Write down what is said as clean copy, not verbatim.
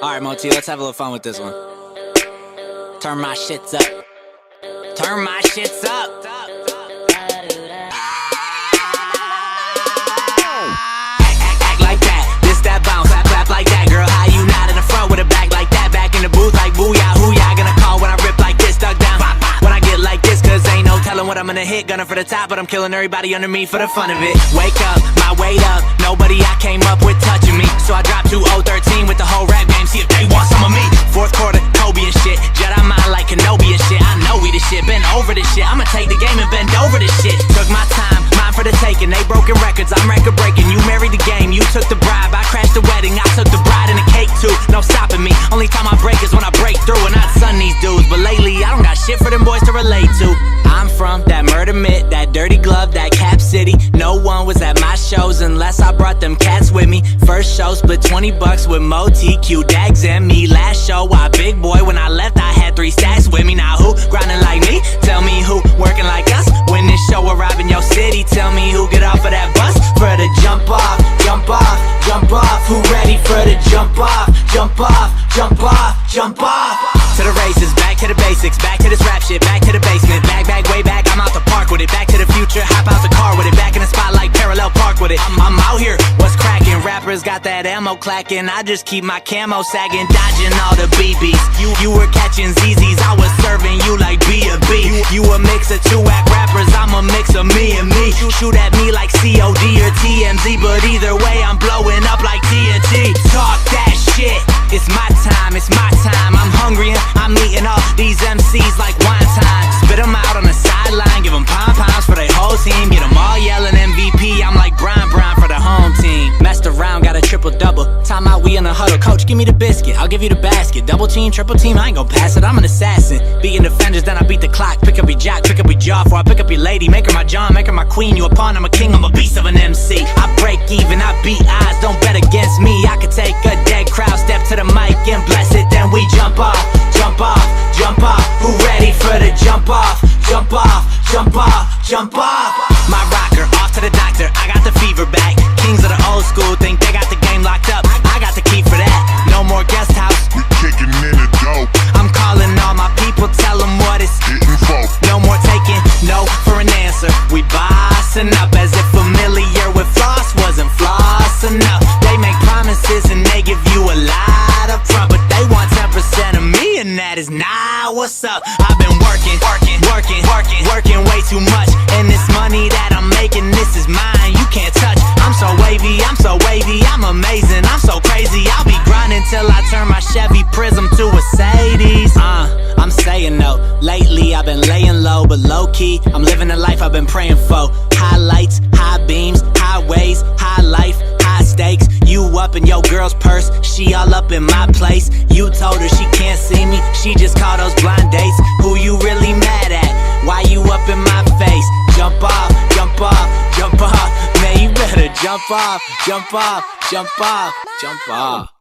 Alright, Moti, let's have a little fun with this one. Turn my shits up. Turn my shits up. Act like that. This that bounce. Clap like that, girl. How you not in the front with a back like that? Back in the booth like booyah, hoo-yah. Gonna call when I rip like this, duck down. When I get like this, cause ain't no telling what I'm gonna hit. Gunning for the top, but I'm killing everybody under me for the fun of it. Wake up, my weight up. Nobody I came up with touching me. So I dropped 2013 with the whole rap game. See if they want some of me. Fourth quarter, Kobe and shit. Jedi mind like Kenobi and shit. I know we the shit, been over this shit. I'ma take the game and bend over this shit. Took my time, mine for the taking. They broken records, I'm record breaking. You married the game, you took the bribe. I crashed the wedding, I took the bride and the cake too. No stopping me, only time I break is when I break through. And not son these dudes, but lately I don't got shit for them boys to relate to. I'm from that murder mitt, that dirty glove, that Cap City. No one was at my shows unless I brought them cats with me. First show split 20 bucks with Moti, Q, Dags and me. Last show I big boy, when I left I had 3 stacks with me. Now who grinding like me? Tell me who working like us. When this show arrive in your city, tell me who get off of that bus for the jump off, jump off, jump off. Who ready for the jump off, jump off, jump off, jump off? To the races, back to the basics, back to this rap shit, back to the basement. Back, way back, I'm out the park with it. Back to the future, hop out the car with it. Back in the spot like parallel park with it. I'm out here, what's cracking? Rappers got that ammo clacking. I just keep my camo sagging, dodging all the BBs. You were catching ZZs, I was serving you like B.A.B. You a mix of 2 whack rappers, I'm a mix of me and me. Shoot at me like COD or TMZ, but either way I'm blowing up like TNT. Talk that shit, it's my time, it's my time. I'm hungry and I'm eating all these MCs like wine time. Spit them out on the sideline, give them pom-poms for their whole team. Get them all yelling MVP, I'm like Brian for the home team. Messed around, got a triple-double. Time out, we in the huddle. Coach, give me the biscuit, I'll give you the basket. Double team, triple team, I ain't gon' pass it, I'm an assassin. Beating defenders, then I beat the clock. Pick up your jock, pick up your jaw. Before I pick up your lady, make her my John, make her my queen. You a pawn, I'm a king, I'm a beast of an MC. I break even, I beat odds, don't bet against me. I could take a dead crowd, step to the mic and bless it. Then we jump off, jump off, jump off. Who ready for the jump off, jump off, jump off, jump off? My rocker, off to the doctor, I got the fever back. Kings of the old school think they got the game locked up. I got the key for that, no more guest house. We kicking in the dope. I'm calling all my people, tell them what it's hitting for. No more taking no for an answer. We bossing up as if familiar with floss wasn't floss enough. They make promises and they give you a lot up front, but they want 10% of me and that is not what's up. I've been working way too much, and this money that I'm making, this is mine, you can't touch. I'm so wavy, I'm amazing, I'm so crazy. I'll be grinding till I turn my Chevy Prism to a Mercedes. I'm saying no, lately I've been laying low, but low-key I'm living the life I've been praying for. Highlights, high beams, highways, high life, high stakes. You up in your girl's purse, she all up in my place. You told her she can't see me, she just called those blind dates. Who you really mad at? Why you up in my face? Jump off, jump off, jump off. Man, you better jump off, jump off, jump off, jump off.